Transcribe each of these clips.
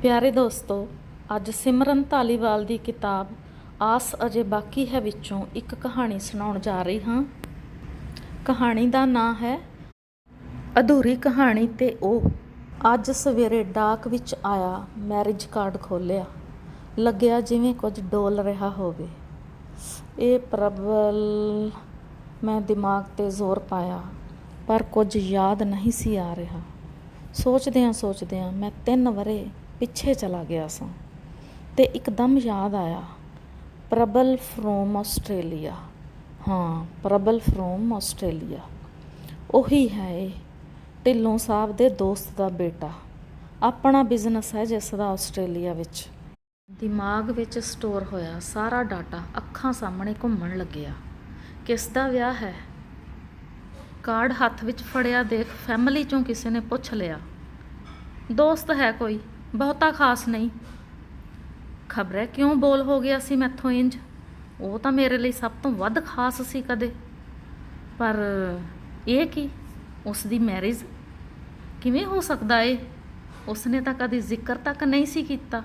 ਪਿਆਰੇ ਦੋਸਤੋ, ਅੱਜ ਸਿਮਰਨ ਧਾਲੀਵਾਲ ਦੀ ਕਿਤਾਬ ਆਸ ਅਜੇ ਬਾਕੀ ਹੈ ਵਿੱਚੋਂ ਇੱਕ ਕਹਾਣੀ ਸੁਣਾਉਣ ਜਾ ਰਹੀ ਹਾਂ। ਕਹਾਣੀ ਦਾ ਨਾਂ ਹੈ ਅਧੂਰੀ ਕਹਾਣੀ ਤੇ ਉਹ। ਅੱਜ ਸਵੇਰੇ ਡਾਕ ਵਿੱਚ ਆਇਆ ਮੈਰਿਜ ਕਾਰਡ ਖੋਲ੍ਹਿਆ, ਲੱਗਿਆ ਜਿਵੇਂ ਕੁਝ ਡੋਲ ਰਿਹਾ ਹੋਵੇ। ਇਹ ਪ੍ਰਬਲ, ਮੈਂ ਦਿਮਾਗ 'ਤੇ ਜ਼ੋਰ ਪਾਇਆ, ਪਰ ਕੁਝ ਯਾਦ ਨਹੀਂ ਸੀ ਆ ਰਿਹਾ। ਸੋਚਦਿਆਂ ਮੈਂ 3 ਵਰ੍ਹੇ ਪਿੱਛੇ ਚਲਾ ਗਿਆ ਸਾਂ ਤੇ ਇੱਕਦਮ ਯਾਦ ਆਇਆ, ਪ੍ਰਬਲ ਫਰੋਮ ਆਸਟ੍ਰੇਲੀਆ। ਹਾਂ, ਪ੍ਰਬਲ ਫਰੋਮ ਆਸਟ੍ਰੇਲੀਆ ਉਹੀ ਹੈ। ਇਹ ਢਿੱਲੋਂ ਸਾਹਿਬ ਦੇ ਦੋਸਤ ਦਾ ਬੇਟਾ। ਆਪਣਾ ਬਿਜ਼ਨਸ ਹੈ ਜਿਸ ਦਾ ਆਸਟ੍ਰੇਲੀਆ ਵਿੱਚ। ਦਿਮਾਗ ਵਿੱਚ ਸਟੋਰ ਹੋਇਆ ਸਾਰਾ ਡਾਟਾ ਅੱਖਾਂ ਸਾਹਮਣੇ ਘੁੰਮਣ ਲੱਗਿਆ। ਕਿਸ ਦਾ ਵਿਆਹ ਹੈ? ਕਾਰਡ ਹੱਥ ਵਿੱਚ ਫੜਿਆ ਦੇਖ ਫੈਮਿਲੀ 'ਚੋਂ ਕਿਸੇ ਨੇ ਪੁੱਛ ਲਿਆ। ਦੋਸਤ ਹੈ ਕੋਈ, ਬਹੁਤਾ ਖਾਸ ਨਹੀਂ। ਖਬਰੇ ਕਿਉਂ ਬੋਲ ਹੋ ਗਿਆ ਸੀ ਮੈਥੋਂ ਇੰਜ। ਉਹ ਤਾਂ ਮੇਰੇ ਲਈ ਸਭ ਤੋਂ ਵੱਧ ਖਾਸ ਸੀ ਕਦੇ। ਪਰ ਇਹ ਕੀ, ਉਸ ਦੀ ਮੈਰਿਜ ਕਿਵੇਂ ਹੋ ਸਕਦਾ ਏ? ਉਸਨੇ ਤਾਂ ਕਦੇ ਜ਼ਿਕਰ ਤੱਕ ਨਹੀਂ ਸੀ ਕੀਤਾ।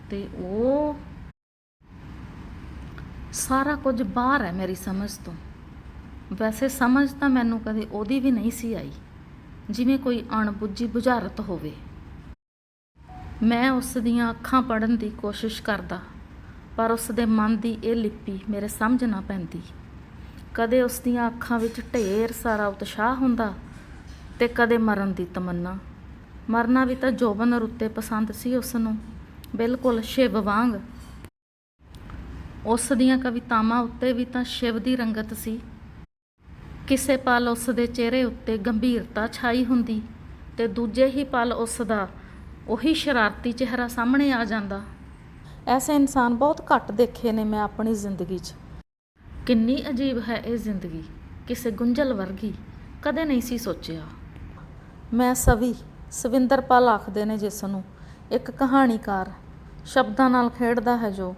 ਤੇ ਉਹ ਸਾਰਾ ਕੁਝ ਬਾਹਰ ਹੈ ਮੇਰੀ ਸਮਝ ਤੋਂ। ਵੈਸੇ ਸਮਝ ਤਾਂ ਮੈਨੂੰ ਕਦੇ ਉਹਦੀ ਵੀ ਨਹੀਂ ਸੀ ਆਈ, ਜਿਵੇਂ ਕੋਈ ਅਣਬੁੱਝੀ ਬੁਝਾਰਤ ਹੋਵੇ। ਮੈਂ ਉਸ ਦੀਆਂ ਅੱਖਾਂ ਪੜ੍ਹਨ ਦੀ ਕੋਸ਼ਿਸ਼ ਕਰਦਾ, ਪਰ ਉਸ ਦੇ ਮਨ ਦੀ ਇਹ ਲਿਪੀ ਮੇਰੇ ਸਮਝ ਨਾ ਪੈਂਦੀ। ਕਦੇ ਉਸ ਦੀਆਂ ਅੱਖਾਂ ਵਿੱਚ ਢੇਰ ਸਾਰਾ ਉਤਸ਼ਾਹ ਹੁੰਦਾ ਤੇ ਕਦੇ ਮਰਨ ਦੀ ਤਮੰਨਾ। ਮਰਨਾ ਵੀ ਤਾਂ ਜੋਬਨ ਰੁੱਤੇ ਪਸੰਦ ਸੀ ਉਸਨੂੰ, ਬਿਲਕੁਲ ਸ਼ਿਵ ਵਾਂਗ। ਉਸ ਦੀਆਂ ਕਵਿਤਾਵਾਂ ਉੱਤੇ ਵੀ ਤਾਂ ਸ਼ਿਵ ਦੀ ਰੰਗਤ ਸੀ। ਕਿਸੇ ਪਲ ਉਸ ਦੇ ਚਿਹਰੇ ਉੱਤੇ ਗੰਭੀਰਤਾ ਛਾਈ ਹੁੰਦੀ ਤੇ ਦੂਜੇ ਹੀ ਪਲ ਉਸ ਦਾ ਉਹੀ ਸ਼ਰਾਰਤੀ ਚਿਹਰਾ ਸਾਹਮਣੇ ਆ ਜਾਂਦਾ। ਐਸੇ ਇਨਸਾਨ ਬਹੁਤ ਘੱਟ ਦੇਖੇ ਨੇ ਮੈਂ ਆਪਣੀ ਜ਼ਿੰਦਗੀ 'ਚ। ਕਿੰਨੀ ਅਜੀਬ ਹੈ ਇਹ ਜ਼ਿੰਦਗੀ, ਕਿਸੇ ਗੁੰਝਲ ਵਰਗੀ। ਕਦੇ ਨਹੀਂ ਸੀ ਸੋਚਿਆ। ਮੈਂ ਸਵਿੰਦਰਪਾਲ ਆਖਦੇ ਨੇ ਜਿਸ ਨੂੰ, ਇੱਕ ਕਹਾਣੀਕਾਰ, ਸ਼ਬਦਾਂ ਨਾਲ ਖੇਡਦਾ ਹੈ, ਜੋ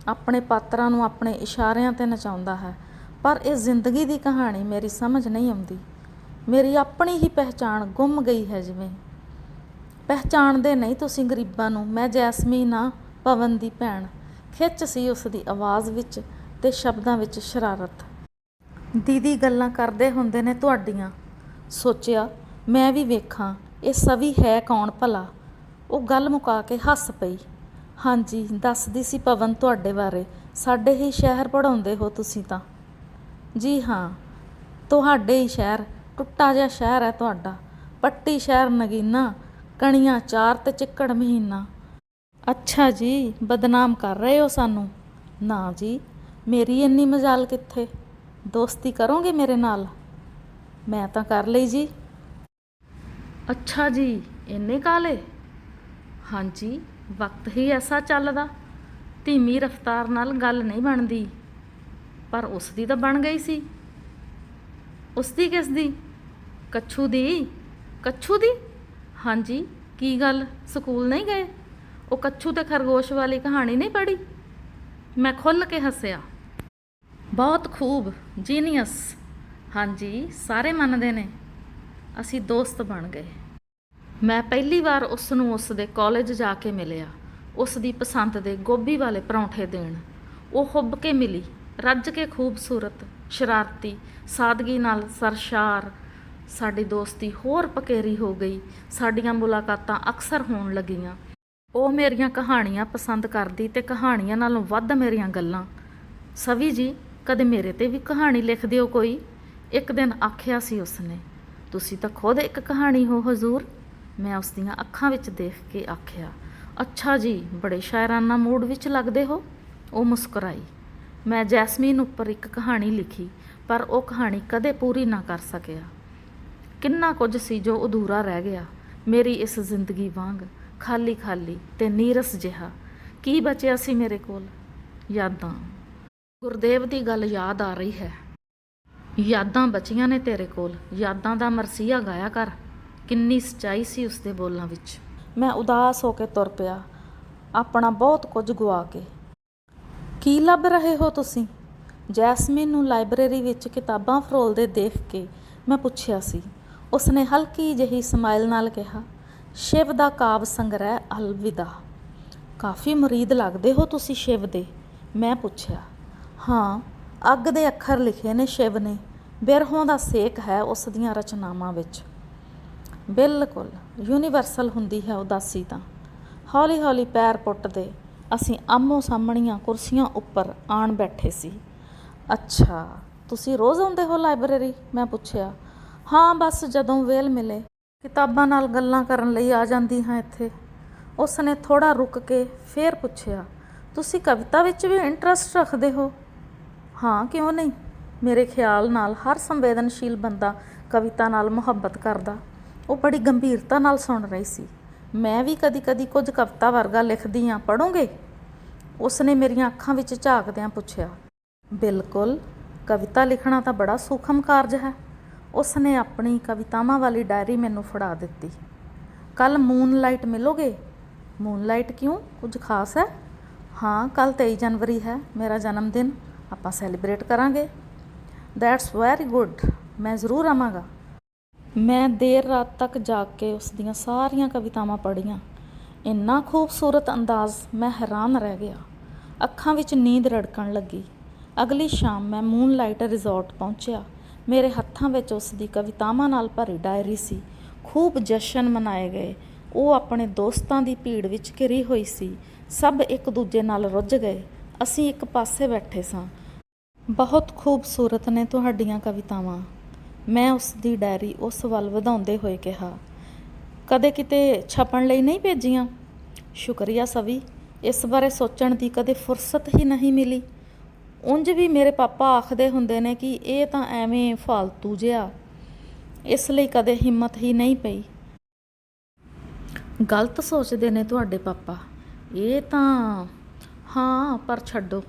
ਆਪਣੇ ਪਾਤਰਾਂ ਨੂੰ ਆਪਣੇ ਇਸ਼ਾਰਿਆਂ 'ਤੇ ਨਚਾਉਂਦਾ ਹੈ। ਪਰ ਇਹ ਜ਼ਿੰਦਗੀ ਦੀ ਕਹਾਣੀ ਮੇਰੀ ਸਮਝ ਨਹੀਂ ਆਉਂਦੀ। ਮੇਰੀ ਆਪਣੀ ਹੀ ਪਹਿਚਾਣ ਗੁੰਮ ਗਈ ਹੈ ਜਿਵੇਂ। ਪਹਿਚਾਣਦੇ ਨਹੀਂ ਤੁਸੀਂ ਗਰੀਬਾਂ ਨੂੰ। ਮੈਂ ਜੈਸਮੀਨ ਆ, ਪਵਨ ਦੀ ਭੈਣ। ਖਿੱਚ ਸੀ ਉਸ ਦੀ ਆਵਾਜ਼ ਵਿੱਚ ਤੇ ਸ਼ਬਦਾਂ ਵਿੱਚ ਸ਼ਰਾਰਤ। ਦੀਦੀ ਗੱਲਾਂ ਕਰਦੇ ਹੁੰਦੇ ਨੇ ਤੁਹਾਡੀਆਂ। ਸੋਚਿਆ ਮੈਂ ਵੀ ਵੇਖਾਂ ਇਹ ਸਵੀ ਹੈ ਕੌਣ ਭਲਾ। ਉਹ ਗੱਲ ਮੁਕਾ ਕੇ ਹੱਸ ਪਈ। ਹਾਂਜੀ, ਦੱਸਦੀ ਸੀ ਪਵਨ ਤੁਹਾਡੇ ਬਾਰੇ। ਸਾਡੇ ਹੀ ਸ਼ਹਿਰ ਪੜ੍ਹਾਉਂਦੇ ਹੋ ਤੁਸੀਂ ਤਾਂ। ਜੀ ਹਾਂ, ਤੁਹਾਡੇ ਹੀ ਸ਼ਹਿਰ। ਟੁੱਟਾ ਜਿਹਾ ਸ਼ਹਿਰ ਹੈ ਤੁਹਾਡਾ। ਪੱਟੀ ਸ਼ਹਿਰ ਨਗੀਨਾ, ਕਣੀਆਂ 4 ਤੇ ਚਿੱਕੜ ਮਹੀਨਾ। ਅੱਛਾ ਜੀ, ਬਦਨਾਮ ਕਰ ਰਹੇ ਹੋ ਸਾਨੂੰ। ਨਾ ਜੀ, ਮੇਰੀ ਇੰਨੀ ਮਜਾਲ ਕਿੱਥੇ। ਦੋਸਤੀ ਕਰੋਗੇ ਮੇਰੇ ਨਾਲ? ਮੈਂ ਤਾਂ ਕਰ ਲਈ ਜੀ। ਅੱਛਾ ਜੀ, ਇੰਨੇ ਕਾਲੇ? ਹਾਂਜੀ, ਵਕਤ ਹੀ ਐਸਾ ਚੱਲਦਾ। ਧੀਮੀ ਰਫ਼ਤਾਰ ਨਾਲ ਗੱਲ ਨਹੀਂ ਬਣਦੀ। ਪਰ ਉਸ ਦੀ ਤਾਂ ਬਣ ਗਈ ਸੀ। ਉਸ ਦੀ ਕਿਸ ਦੀ? ਕੱਛੂ ਦੀ। ਕੱਛੂ ਦੀ? ਹਾਂਜੀ, ਕੀ ਗੱਲ ਸਕੂਲ ਨਹੀਂ ਗਏ? ਉਹ ਕੱਛੂ ਤੇ ਖਰਗੋਸ਼ ਵਾਲੀ ਕਹਾਣੀ ਨਹੀਂ ਪੜ੍ਹੀ? ਮੈਂ ਖੁੱਲ੍ਹ ਕੇ ਹੱਸਿਆ। ਬਹੁਤ ਖੂਬ, ਜੀਨੀਅਸ। ਹਾਂਜੀ, ਸਾਰੇ ਮੰਨਦੇ ਨੇ। ਅਸੀਂ ਦੋਸਤ ਬਣ ਗਏ। ਮੈਂ ਪਹਿਲੀ ਵਾਰ ਉਸ ਨੂੰ ਉਸ ਦੇ ਕਾਲਜ ਜਾ ਕੇ ਮਿਲਿਆ, ਉਸ ਦੀ ਪਸੰਦ ਦੇ ਗੋਭੀ ਵਾਲੇ ਪਰੌਂਠੇ ਦੇਣ। ਉਹ ਹੁੱਬ ਕੇ ਮਿਲੀ, ਰੱਜ ਕੇ ਖੂਬਸੂਰਤ, ਸ਼ਰਾਰਤੀ, ਸਾਦਗੀ ਨਾਲ ਸਰਸ਼ਾਰ। ਸਾਡੀ ਦੋਸਤੀ ਹੋਰ ਪਕੇਰੀ ਹੋ ਗਈ। ਸਾਡੀਆਂ ਮੁਲਾਕਾਤਾਂ ਅਕਸਰ ਹੋਣ ਲੱਗੀਆਂ। ਉਹ ਮੇਰੀਆਂ ਕਹਾਣੀਆਂ ਪਸੰਦ ਕਰਦੀ ਤੇ ਕਹਾਣੀਆਂ ਨਾਲੋਂ ਵੱਧ ਮੇਰੀਆਂ ਗੱਲਾਂ। ਸਵੀ ਜੀ, ਕਦੇ ਮੇਰੇ 'ਤੇ ਵੀ ਕਹਾਣੀ ਲਿਖ ਦਿਓ ਕੋਈ। ਇੱਕ ਦਿਨ ਆਖਿਆ ਸੀ ਉਸਨੇ। ਤੁਸੀਂ ਤਾਂ ਖੁਦ ਇੱਕ ਕਹਾਣੀ ਹੋ ਹਜ਼ੂਰ। ਮੈਂ ਉਸ ਦੀਆਂ ਅੱਖਾਂ ਵਿੱਚ ਦੇਖ ਕੇ ਆਖਿਆ, ਅੱਛਾ ਜੀ, ਬੜੇ ਸ਼ਾਇਰਾਨਾ ਮੂਡ ਵਿੱਚ ਲੱਗਦੇ ਹੋ। ਉਹ ਮੁਸਕਰਾਈ। ਮੈਂ ਜੈਸਮੀਨ ਉੱਪਰ ਇੱਕ ਕਹਾਣੀ ਲਿਖੀ, ਪਰ ਉਹ ਕਹਾਣੀ ਕਦੇ ਪੂਰੀ ਨਾ ਕਰ ਸਕਿਆ। ਕਿੰਨਾ ਕੁਝ ਸੀ ਜੋ ਅਧੂਰਾ ਰਹਿ ਗਿਆ ਮੇਰੀ ਇਸ ਜ਼ਿੰਦਗੀ ਵਾਂਗ, ਖਾਲੀ ਖਾਲੀ ਤੇ ਨੀਰਸ ਜਿਹਾ। ਕੀ ਬਚਿਆ ਸੀ ਮੇਰੇ ਕੋਲ? ਯਾਦਾਂ। ਗੁਰਦੇਵ ਦੀ ਗੱਲ ਯਾਦ ਆ ਰਹੀ ਹੈ। ਯਾਦਾਂ ਬਚੀਆਂ ਨੇ ਤੇਰੇ ਕੋਲ। ਯਾਦਾਂ ਦਾ ਮਰਸੀਆ ਗਾਇਆ ਕਰ। ਕਿੰਨੀ ਸੱਚਾਈ ਸੀ ਉਸਦੇ ਬੋਲਾਂ ਵਿੱਚ। ਮੈਂ ਉਦਾਸ ਹੋ ਕੇ ਤੁਰ ਪਿਆ, ਆਪਣਾ ਬਹੁਤ ਕੁਝ ਗੁਆ ਕੇ। ਕੀ ਲੱਭ ਰਹੇ ਹੋ ਤੁਸੀਂ? ਜੈਸਮੀਨ ਨੂੰ ਲਾਇਬ੍ਰੇਰੀ ਵਿੱਚ ਕਿਤਾਬਾਂ ਫਰੋਲਦੇ ਦੇਖ ਕੇ ਮੈਂ ਪੁੱਛਿਆ ਸੀ। ਉਸਨੇ ਹਲਕੀ ਜਿਹੀ ਸਮਾਈਲ ਨਾਲ ਕਿਹਾ, ਸ਼ਿਵ ਦਾ ਕਾਵ ਸੰਗ੍ਰਹਿ ਅਲਵਿਦਾ। ਕਾਫੀ ਮੁਰੀਦ ਲੱਗਦੇ ਹੋ ਤੁਸੀਂ ਸ਼ਿਵ ਦੇ, ਮੈਂ ਪੁੱਛਿਆ। ਹਾਂ, ਅੱਗ ਦੇ ਅੱਖਰ ਲਿਖੇ ਨੇ ਸ਼ਿਵ ਨੇ, ਬਿਰਹੋਂ ਦਾ ਸੇਕ ਹੈ ਉਸ ਦੀਆਂ ਰਚਨਾਵਾਂ ਵਿੱਚ। ਬਿਲਕੁਲ ਯੂਨੀਵਰਸਲ ਹੁੰਦੀ ਹੈ ਉਦਾਸੀ ਤਾਂ। ਹੌਲੀ ਹੌਲੀ ਪੈਰ ਪੁੱਟਦੇ ਅਸੀਂ ਆਮੋ ਸਾਹਮਣੀਆਂ ਕੁਰਸੀਆਂ ਉੱਪਰ ਆਣ ਬੈਠੇ ਸੀ। ਅੱਛਾ, ਤੁਸੀਂ ਰੋਜ਼ ਆਉਂਦੇ ਹੋ ਲਾਇਬ੍ਰੇਰੀ? ਮੈਂ ਪੁੱਛਿਆ। ਹਾਂ, ਬਸ ਜਦੋਂ ਵੇਲ ਮਿਲੇ ਕਿਤਾਬਾਂ ਨਾਲ ਗੱਲਾਂ ਕਰਨ ਲਈ ਆ ਜਾਂਦੀ ਹਾਂ ਇੱਥੇ। ਉਸ ਨੇ ਥੋੜ੍ਹਾ ਰੁਕ ਕੇ ਫੇਰ ਪੁੱਛਿਆ, ਤੁਸੀਂ ਕਵਿਤਾ ਵਿੱਚ ਵੀ ਇੰਟਰਸਟ ਰੱਖਦੇ ਹੋ? ਹਾਂ, ਕਿਉਂ ਨਹੀਂ। ਮੇਰੇ ਖਿਆਲ ਨਾਲ ਹਰ ਸੰਵੇਦਨਸ਼ੀਲ ਬੰਦਾ ਕਵਿਤਾ ਨਾਲ ਮੁਹੱਬਤ ਕਰਦਾ। ਉਹ ਬੜੀ ਗੰਭੀਰਤਾ ਨਾਲ ਸੁਣ ਰਹੀ ਸੀ। ਮੈਂ ਵੀ ਕਦੀ ਕਦੀ ਕੁਝ ਕਵਿਤਾ ਵਰਗਾ ਲਿਖਦੀ ਹਾਂ, ਪੜ੍ਹੋਗੇ? ਉਸ ਨੇ ਮੇਰੀਆਂ ਅੱਖਾਂ ਵਿੱਚ ਝਾਕਦਿਆਂ ਪੁੱਛਿਆ। ਬਿਲਕੁਲ, ਕਵਿਤਾ ਲਿਖਣਾ ਤਾਂ ਬੜਾ ਸੂਖਮ ਕਾਰਜ ਹੈ। ਉਸ ਨੇ ਆਪਣੀ ਕਵਿਤਾਵਾਂ ਵਾਲੀ ਡਾਇਰੀ ਮੈਨੂੰ ਫੜਾ ਦਿੱਤੀ। ਕੱਲ੍ਹ ਮੂਨਲਾਈਟ ਮਿਲੋਗੇ? ਮੂਨਲਾਈਟ ਕਿਉਂ, ਕੁਝ ਖਾਸ ਹੈ? ਹਾਂ, ਕੱਲ੍ਹ 23 ਜਨਵਰੀ ਹੈ, ਮੇਰਾ ਜਨਮ ਦਿਨ, ਆਪਾਂ ਸੈਲੀਬ੍ਰੇਟ ਕਰਾਂਗੇ। ਦੈਟਸ ਵੈਰੀ ਗੁੱਡ, ਮੈਂ ਜ਼ਰੂਰ ਆਵਾਂਗਾ। ਮੈਂ ਦੇਰ ਰਾਤ ਤੱਕ ਜਾਗ ਕੇ ਉਸ ਦੀਆਂ ਸਾਰੀਆਂ ਕਵਿਤਾਵਾਂ ਪੜ੍ਹੀਆਂ। ਇੰਨਾ ਖੂਬਸੂਰਤ ਅੰਦਾਜ਼, ਮੈਂ ਹੈਰਾਨ ਰਹਿ ਗਿਆ। ਅੱਖਾਂ ਵਿੱਚ ਨੀਂਦ ਰੜਕਣ ਲੱਗੀ। ਅਗਲੀ ਸ਼ਾਮ ਮੈਂ ਮੂਨਲਾਈਟ ਰਿਜ਼ੋਰਟ ਪਹੁੰਚਿਆ। ਮੇਰੇ ਹੱਥਾਂ ਵਿੱਚ ਉਸ ਦੀ ਕਵਿਤਾਵਾਂ ਨਾਲ ਭਰੀ ਡਾਇਰੀ ਸੀ। ਖੂਬ ਜਸ਼ਨ ਮਨਾਏ ਗਏ। ਉਹ ਆਪਣੇ ਦੋਸਤਾਂ ਦੀ ਭੀੜ ਵਿੱਚ ਘਿਰੀ ਹੋਈ ਸੀ। ਸਭ ਇੱਕ ਦੂਜੇ ਨਾਲ ਰੁੱਝ ਗਏ। ਅਸੀਂ ਇੱਕ ਪਾਸੇ ਬੈਠੇ ਸਾਂ। ਬਹੁਤ ਖੂਬਸੂਰਤ ਨੇ ਤੁਹਾਡੀਆਂ ਕਵਿਤਾਵਾਂ, ਮੈਂ ਉਸ ਦੀ ਡਾਇਰੀ ਉਸ ਵੱਲ ਵਧਾਉਂਦੇ ਹੋਏ ਕਿਹਾ। ਕਦੇ ਕਿਤੇ ਛਪਣ ਲਈ ਨਹੀਂ ਭੇਜੀਆਂ? ਸ਼ੁਕਰੀਆ ਸਵੀ, ਇਸ ਬਾਰੇ ਸੋਚਣ ਦੀ ਕਦੇ ਫੁਰਸਤ ਹੀ ਨਹੀਂ ਮਿਲੀ। ਉਂਝ ਵੀ ਮੇਰੇ ਪਾਪਾ ਆਖਦੇ ਹੁੰਦੇ ਨੇ ਕਿ ਇਹ ਤਾਂ ਐਵੇਂ ਫਾਲਤੂ ਜਿਹਾ, ਇਸ ਲਈ ਕਦੇ ਹਿੰਮਤ ਹੀ ਨਹੀਂ ਪਈ। ਗਲਤ ਸੋਚਦੇ ਨੇ ਤੁਹਾਡੇ ਪਾਪਾ, ਇਹ ਤਾਂ। ਹਾਂ, ਪਰ ਛੱਡੋ,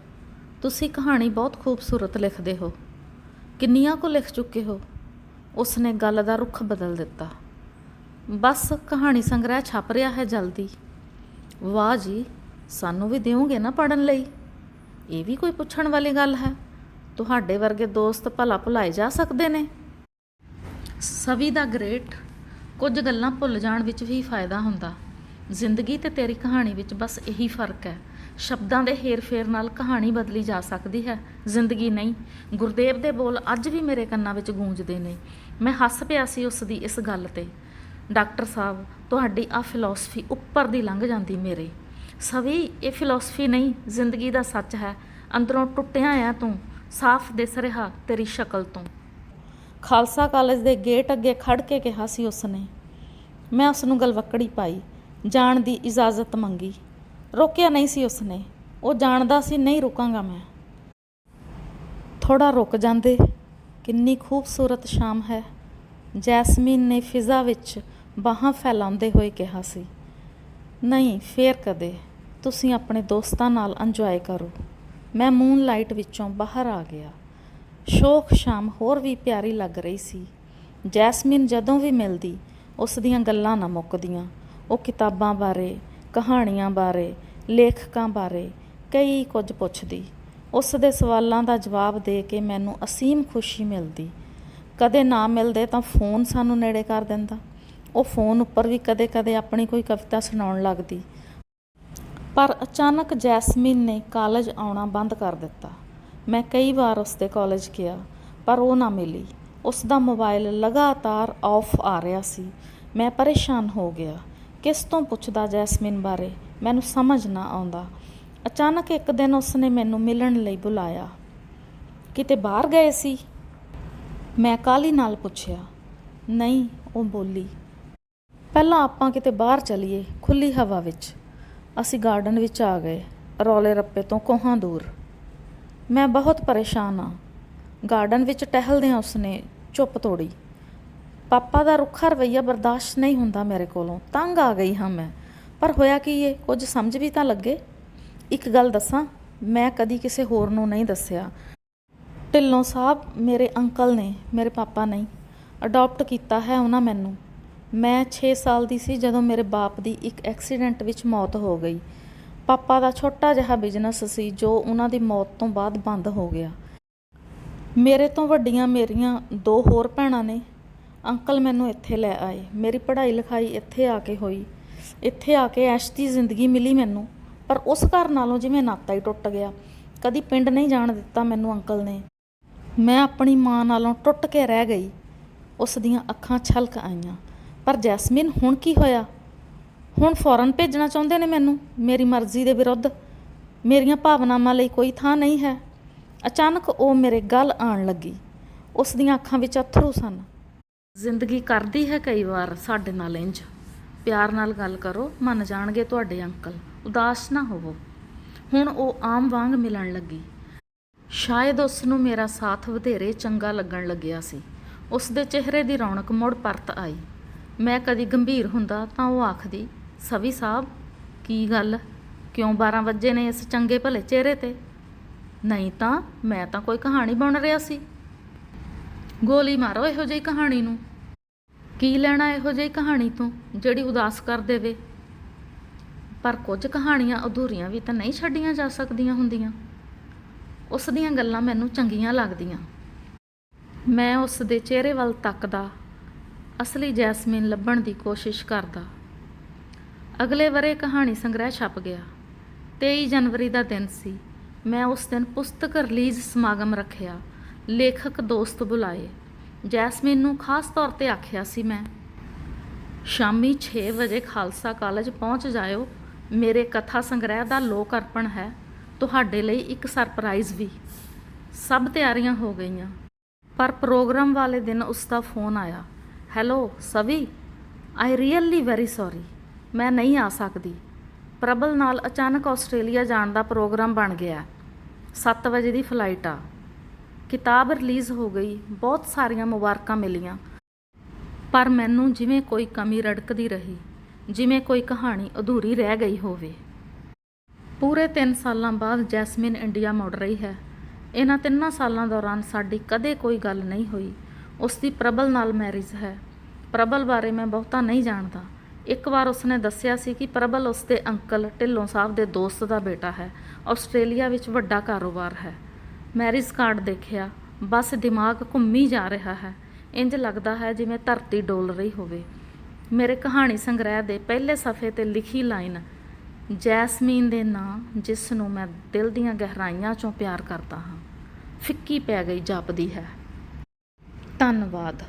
ਤੁਸੀਂ ਕਹਾਣੀ ਬਹੁਤ ਖੂਬਸੂਰਤ ਲਿਖਦੇ ਹੋ। ਕਿੰਨੀਆਂ ਕੁ ਲਿਖ ਚੁੱਕੇ ਹੋ? ਉਸ ਨੇ ਗੱਲ ਦਾ ਰੁੱਖ ਬਦਲ ਦਿੱਤਾ। ਬਸ ਕਹਾਣੀ ਸੰਗ੍ਰਹਿ ਛਪ ਰਿਹਾ ਹੈ ਜਲਦੀ। ਵਾਹ ਜੀ, ਸਾਨੂੰ ਵੀ ਦਿਓਗੇ ਨਾ ਪੜ੍ਹਨ ਲਈ? ਇਹ ਵੀ ਕੋਈ ਪੁੱਛਣ ਵਾਲੀ ਗੱਲ ਹੈ। ਤੁਹਾਡੇ ਵਰਗੇ ਦੋਸਤ ਭਲਾ ਭੁਲਾਏ ਜਾ ਸਕਦੇ ਨੇ। ਸਵੀ ਦਾ ਗ੍ਰੇਟ। ਕੁਝ ਗੱਲਾਂ ਭੁੱਲ ਜਾਣ ਵਿੱਚ ਵੀ ਫਾਇਦਾ ਹੁੰਦਾ। ਜ਼ਿੰਦਗੀ ਤੇ ਤੇਰੀ ਕਹਾਣੀ ਵਿੱਚ ਬਸ ਇਹੀ ਫਰਕ ਹੈ। ਸ਼ਬਦਾਂ ਦੇ ਹੇਰ-ਫੇਰ ਨਾਲ ਕਹਾਣੀ ਬਦਲੀ ਜਾ ਸਕਦੀ ਹੈ, ਜ਼ਿੰਦਗੀ ਨਹੀਂ। ਗੁਰਦੇਵ ਦੇ ਬੋਲ ਅੱਜ ਵੀ ਮੇਰੇ ਕੰਨਾਂ ਵਿੱਚ ਗੂੰਜਦੇ ਨੇ। ਮੈਂ ਹੱਸ ਪਿਆ ਸੀ ਉਸ ਦੀ ਇਸ ਗੱਲ 'ਤੇ। ਡਾਕਟਰ ਸਾਹਿਬ, ਤੁਹਾਡੀ ਆਹ ਫਿਲਾਸਫੀ ਉੱਪਰ ਦੀ ਲੰਘ ਜਾਂਦੀ ਮੇਰੇ। ਸਵੀ, ਇਹ ਫਿਲਾਸਫੀ ਨਹੀਂ, ਜ਼ਿੰਦਗੀ ਦਾ ਸੱਚ ਹੈ। ਅੰਦਰੋਂ ਟੁੱਟਿਆ ਆ ਤੂੰ, ਸਾਫ਼ ਦਿਸ ਰਿਹਾ ਤੇਰੀ ਸ਼ਕਲ ਤੋਂ। ਖਾਲਸਾ ਕਾਲਜ ਦੇ ਗੇਟ ਅੱਗੇ ਖੜ੍ਹ ਕੇ ਕਿਹਾ ਸੀ ਉਸ ਨੇ। ਮੈਂ ਉਸ ਨੂੰ ਗਲਵੱਕੜੀ ਪਾਈ, ਜਾਣ ਦੀ ਇਜਾਜ਼ਤ ਮੰਗੀ। ਰੋਕਿਆ ਨਹੀਂ ਸੀ ਉਸ ਨੇ। ਉਹ ਜਾਣਦਾ ਸੀ ਨਹੀਂ ਰੁਕਾਂਗਾ ਮੈਂ। ਥੋੜ੍ਹਾ ਰੁਕ ਜਾਂਦੇ। ਕਿੰਨੀ ਖੂਬਸੂਰਤ ਸ਼ਾਮ ਹੈ, ਜੈਸਮੀਨ ਨੇ ਫਿਜ਼ਾ ਵਿੱਚ ਬਾਹਾਂ ਫੈਲਾਉਂਦੇ ਹੋਏ ਕਿਹਾ ਸੀ। ਨਹੀਂ, ਫੇਰ ਕਦੇ। ਤੁਸੀਂ ਆਪਣੇ ਦੋਸਤਾਂ ਨਾਲ ਇੰਜੋਏ ਕਰੋ। ਮੈਂ ਮੂਨਲਾਈਟ ਵਿੱਚੋਂ ਬਾਹਰ ਆ ਗਿਆ। ਸ਼ੋਖ ਸ਼ਾਮ ਹੋਰ ਵੀ ਪਿਆਰੀ ਲੱਗ ਰਹੀ ਸੀ। ਜੈਸਮੀਨ ਜਦੋਂ ਵੀ ਮਿਲਦੀ ਉਸ ਦੀਆਂ ਗੱਲਾਂ ਨਾ ਮੁੱਕਦੀਆਂ। ਉਹ ਕਿਤਾਬਾਂ ਬਾਰੇ, ਕਹਾਣੀਆਂ ਬਾਰੇ, ਲੇਖਕਾਂ ਬਾਰੇ ਕਈ ਕੁਝ ਪੁੱਛਦੀ। ਉਸ ਦੇ ਸਵਾਲਾਂ ਦਾ ਜਵਾਬ ਦੇ ਕੇ ਮੈਨੂੰ ਅਸੀਮ ਖੁਸ਼ੀ ਮਿਲਦੀ। ਕਦੇ ਨਾ ਮਿਲਦੇ ਤਾਂ ਫੋਨ ਸਾਨੂੰ ਨੇੜੇ ਕਰ ਦਿੰਦਾ। ਉਹ ਫੋਨ ਉੱਪਰ ਵੀ ਕਦੇ ਕਦੇ ਆਪਣੀ ਕੋਈ ਕਵਿਤਾ ਸੁਣਾਉਣ ਲੱਗਦੀ। ਪਰ ਅਚਾਨਕ ਜੈਸਮੀਨ ਨੇ ਕਾਲਜ ਆਉਣਾ ਬੰਦ ਕਰ ਦਿੱਤਾ। ਮੈਂ ਕਈ ਵਾਰ ਉਸ ਦੇ ਕਾਲਜ ਗਿਆ, ਪਰ ਉਹ ਨਾ ਮਿਲੀ। ਉਸ ਦਾ ਮੋਬਾਈਲ ਲਗਾਤਾਰ ਆਫ ਆ ਰਿਹਾ ਸੀ। ਮੈਂ ਪਰੇਸ਼ਾਨ ਹੋ ਗਿਆ। ਕਿਸ ਤੋਂ ਪੁੱਛਦਾ ਜੈਸਮੀਨ ਬਾਰੇ, ਮੈਨੂੰ ਸਮਝ ਨਾ ਆਉਂਦਾ। ਅਚਾਨਕ ਇੱਕ ਦਿਨ ਉਸ ਨੇ ਮੈਨੂੰ ਮਿਲਣ ਲਈ ਬੁਲਾਇਆ। ਕਿਤੇ ਬਾਹਰ ਗਏ ਸੀ? ਮੈਂ ਕਾਹਲੀ ਨਾਲ ਪੁੱਛਿਆ। ਨਹੀਂ, ਉਹ ਬੋਲੀ। ਪਹਿਲਾਂ ਆਪਾਂ ਕਿਤੇ ਬਾਹਰ ਚਲੀਏ, ਖੁੱਲ੍ਹੀ ਹਵਾ ਵਿੱਚ। ਅਸੀਂ ਗਾਰਡਨ ਵਿੱਚ ਆ ਗਏ, ਰੌਲੇ ਰੱਪੇ ਤੋਂ ਕੋਹਾਂ ਦੂਰ। ਮੈਂ ਬਹੁਤ ਪਰੇਸ਼ਾਨ ਹਾਂ। ਗਾਰਡਨ ਵਿੱਚ ਟਹਿਲਦਿਆਂ ਉਸ ਨੇ ਚੁੱਪ ਤੋੜੀ। ਪਾਪਾ ਦਾ ਰੁੱਖਾ ਰਵੱਈਆ ਬਰਦਾਸ਼ਤ ਨਹੀਂ ਹੁੰਦਾ ਮੇਰੇ ਕੋਲੋਂ। ਤੰਗ ਆ ਗਈ ਹਾਂ ਮੈਂ। ਪਰ ਹੋਇਆ ਕੀ ਏ, ਕੁਝ ਸਮਝ ਵੀ ਤਾਂ ਲੱਗੇ। ਇੱਕ ਗੱਲ ਦੱਸਾਂ, ਮੈਂ ਕਦੀ ਕਿਸੇ ਹੋਰ ਨੂੰ ਨਹੀਂ ਦੱਸਿਆ। ਢਿੱਲੋਂ ਸਾਹਿਬ ਮੇਰੇ ਅੰਕਲ ਨੇ, ਮੇਰੇ ਪਾਪਾ ਨਹੀਂ। ਅਡੋਪਟ ਕੀਤਾ ਹੈ ਉਹਨਾਂ ਮੈਨੂੰ। ਮੈਂ 6 ਸਾਲ ਦੀ ਸੀ ਜਦੋਂ ਮੇਰੇ ਬਾਪ ਦੀ ਇੱਕ ਐਕਸੀਡੈਂਟ ਵਿੱਚ ਮੌਤ ਹੋ ਗਈ। ਪਾਪਾ ਦਾ ਛੋਟਾ ਜਿਹਾ ਬਿਜ਼ਨਸ ਸੀ ਜੋ ਉਹਨਾਂ ਦੀ ਮੌਤ ਤੋਂ ਬਾਅਦ ਬੰਦ ਹੋ ਗਿਆ। ਮੇਰੇ ਤੋਂ ਵੱਡੀਆਂ ਮੇਰੀਆਂ 2 ਹੋਰ ਭੈਣਾਂ ਨੇ। ਅੰਕਲ ਮੈਨੂੰ ਇੱਥੇ ਲੈ ਆਏ। ਮੇਰੀ ਪੜ੍ਹਾਈ ਲਿਖਾਈ ਇੱਥੇ ਆ ਕੇ ਹੋਈ। ਇੱਥੇ ਆ ਕੇ ਐਸ਼ ਦੀ ਜ਼ਿੰਦਗੀ ਮਿਲੀ ਮੈਨੂੰ। ਪਰ ਉਸ ਘਰ ਨਾਲੋਂ ਜਿਵੇਂ ਨਾਤਾ ਹੀ ਟੁੱਟ ਗਿਆ। ਕਦੀ ਪਿੰਡ ਨਹੀਂ ਜਾਣ ਦਿੱਤਾ ਮੈਨੂੰ ਅੰਕਲ ਨੇ। ਮੈਂ ਆਪਣੀ ਮਾਂ ਨਾਲੋਂ ਟੁੱਟ ਕੇ ਰਹਿ ਗਈ। ਉਸ ਦੀਆਂ ਅੱਖਾਂ ਛਲਕ ਆਈਆਂ। ਪਰ ਜੈਸਮੀਨ, ਹੁਣ ਕੀ ਹੋਇਆ? ਹੁਣ ਫੌਰਨ ਭੇਜਣਾ ਚਾਹੁੰਦੇ ਨੇ ਮੈਨੂੰ, ਮੇਰੀ ਮਰਜ਼ੀ ਦੇ ਵਿਰੁੱਧ। ਮੇਰੀਆਂ ਭਾਵਨਾਵਾਂ ਲਈ ਕੋਈ ਥਾਂ ਨਹੀਂ ਹੈ। ਅਚਾਨਕ ਉਹ ਮੇਰੇ ਗਲ ਆਉਣ ਲੱਗੀ। ਉਸ ਦੀਆਂ ਅੱਖਾਂ ਵਿੱਚ ਅੱਥਰੂ ਸਨ। ਜ਼ਿੰਦਗੀ ਕਰਦੀ ਹੈ ਕਈ ਵਾਰ ਸਾਡੇ ਨਾਲ ਇੰਝ। ਪਿਆਰ ਨਾਲ ਗੱਲ ਕਰੋ, ਮੰਨ ਜਾਣਗੇ ਤੁਹਾਡੇ ਅੰਕਲ। ਉਦਾਸ ਨਾ ਹੋਵੋ। ਹੁਣ ਉਹ ਆਮ ਵਾਂਗ ਮਿਲਣ ਲੱਗੀ। ਸ਼ਾਇਦ ਉਸ ਨੂੰ ਮੇਰਾ ਸਾਥ ਵਧੇਰੇ ਚੰਗਾ ਲੱਗਣ ਲੱਗਿਆ ਸੀ। ਉਸ ਦੇ ਚਿਹਰੇ ਦੀ ਰੌਣਕ ਮੁੜ ਪਰਤ ਆਈ। ਮੈਂ ਕਦੀ ਗੰਭੀਰ ਹੁੰਦਾ ਤਾਂ ਉਹ ਆਖਦੀ, ਸਵੀ ਸਾਹਿਬ, ਕੀ ਗੱਲ? ਕਿਉਂ 12 ਵਜੇ ਨੇ ਇਸ ਚੰਗੇ ਭਲੇ ਚਿਹਰੇ 'ਤੇ? ਨਹੀਂ ਤਾਂ ਮੈਂ ਤਾਂ ਕੋਈ ਕਹਾਣੀ ਬੁਣ ਰਿਹਾ ਸੀ। ਗੋਲੀ ਮਾਰੋ ਇਹੋ ਜਿਹੀ ਕਹਾਣੀ ਨੂੰ। ਕੀ ਲੈਣਾ ਇਹੋ ਜਿਹੀ ਕਹਾਣੀ ਤੋਂ ਜਿਹੜੀ ਉਦਾਸ ਕਰ ਦੇਵੇ? ਪਰ ਕੁਝ ਕਹਾਣੀਆਂ ਅਧੂਰੀਆਂ ਵੀ ਤਾਂ ਨਹੀਂ ਛੱਡੀਆਂ ਜਾ ਸਕਦੀਆਂ ਹੁੰਦੀਆਂ। ਉਸ ਦੀਆਂ ਗੱਲਾਂ ਮੈਨੂੰ ਚੰਗੀਆਂ ਲੱਗਦੀਆਂ। ਮੈਂ ਉਸ ਦੇ ਚਿਹਰੇ ਵੱਲ ਤੱਕਦਾ, ਅਸਲੀ ਜੈਸਮੀਨ ਲੱਭਣ ਦੀ ਕੋਸ਼ਿਸ਼ ਕਰਦਾ। ਅਗਲੇ ਵਰ੍ਹੇ ਕਹਾਣੀ ਸੰਗ੍ਰਹਿ ਛਪ ਗਿਆ। 23 ਜਨਵਰੀ ਦਾ ਦਿਨ ਸੀ। ਮੈਂ ਉਸ ਦਿਨ ਪੁਸਤਕ ਰਿਲੀਜ਼ ਸਮਾਗਮ ਰੱਖਿਆ। ਲੇਖਕ ਦੋਸਤ ਬੁਲਾਏ। ਜੈਸਮੀਨ ਨੂੰ ਖਾਸ ਤੌਰ 'ਤੇ ਆਖਿਆ ਸੀ ਮੈਂ, ਸ਼ਾਮੀ 6 ਵਜੇ ਖਾਲਸਾ ਕਾਲਜ ਪਹੁੰਚ ਜਾਇਓ। ਮੇਰੇ ਕਥਾ ਸੰਗ੍ਰਹਿ ਦਾ ਲੋਕ ਅਰਪਣ ਹੈ। ਤੁਹਾਡੇ ਲਈ ਇੱਕ ਸਰਪ੍ਰਾਈਜ਼ ਵੀ। ਸਭ ਤਿਆਰੀਆਂ ਹੋ ਗਈਆਂ। ਪਰ ਪ੍ਰੋਗਰਾਮ ਵਾਲੇ ਦਿਨ ਉਸ ਦਾ ਫੋਨ ਆਇਆ। Hello Savi, I really very sorry, ਮੈਂ ਨਹੀਂ ਆ ਸਕਦੀ। ਪ੍ਰਬਲ ਨਾਲ ਅਚਾਨਕ ਆਸਟ੍ਰੇਲੀਆ ਜਾਣ ਦਾ ਪ੍ਰੋਗਰਾਮ ਬਣ ਗਿਆ। 7 ਵਜੇ ਦੀ ਫਲਾਈਟ ਆ। ਕਿਤਾਬ ਰਿਲੀਜ਼ ਹੋ ਗਈ। ਬਹੁਤ ਸਾਰੀਆਂ ਮੁਬਾਰਕਾਂ ਮਿਲੀਆਂ। ਪਰ ਮੈਨੂੰ ਜਿਵੇਂ ਕੋਈ ਕਮੀ ਰੜਕਦੀ ਰਹੀ, ਜਿਵੇਂ ਕੋਈ ਕਹਾਣੀ ਅਧੂਰੀ ਰਹਿ ਗਈ ਹੋਵੇ। ਪੂਰੇ 3 ਸਾਲਾਂ ਬਾਅਦ ਜੈਸਮੀਨ ਇੰਡੀਆ ਮੁੜ ਰਹੀ ਹੈ। ਇਹਨਾਂ 3 ਸਾਲਾਂ ਦੌਰਾਨ ਸਾਡੀ ਕਦੇ ਕੋਈ ਗੱਲ ਨਹੀਂ ਹੋਈ। ਉਸ ਦੀ ਪ੍ਰਬਲ ਨਾਲ ਮੈਰਿਜ ਹੈ। ਪ੍ਰਬਲ ਬਾਰੇ ਮੈਂ ਬਹੁਤਾ ਨਹੀਂ ਜਾਣਦਾ। ਇੱਕ ਵਾਰ ਉਸਨੇ ਦੱਸਿਆ ਸੀ ਕਿ ਪ੍ਰਬਲ ਉਸ ਦੇ ਅੰਕਲ ਢਿੱਲੋਂ ਸਾਹਿਬ ਦੇ ਦੋਸਤ ਦਾ ਬੇਟਾ ਹੈ। ਆਸਟ੍ਰੇਲੀਆ ਵਿੱਚ ਵੱਡਾ ਕਾਰੋਬਾਰ ਹੈ। ਮੈਰਿਜ ਕਾਰਡ ਦੇਖਿਆ, ਬਸ ਦਿਮਾਗ ਘੁੰਮੀ ਜਾ ਰਿਹਾ ਹੈ। ਇੰਜ ਲੱਗਦਾ ਹੈ ਜਿਵੇਂ ਧਰਤੀ ਡੋਲ ਰਹੀ ਹੋਵੇ। ਮੇਰੇ ਕਹਾਣੀ ਸੰਗ੍ਰਹਿ ਦੇ ਪਹਿਲੇ ਸਫ਼ੇ 'ਤੇ ਲਿਖੀ ਲਾਈਨ, ਜੈਸਮੀਨ ਦੇ ਨਾਂ, ਜਿਸ ਨੂੰ ਮੈਂ ਦਿਲ ਦੀਆਂ ਗਹਿਰਾਈਆਂ 'ਚੋਂ ਪਿਆਰ ਕਰਦਾ ਹਾਂ, ਫਿੱਕੀ ਪੈ ਗਈ ਜਾਪਦੀ ਹੈ। ਧੰਨਵਾਦ।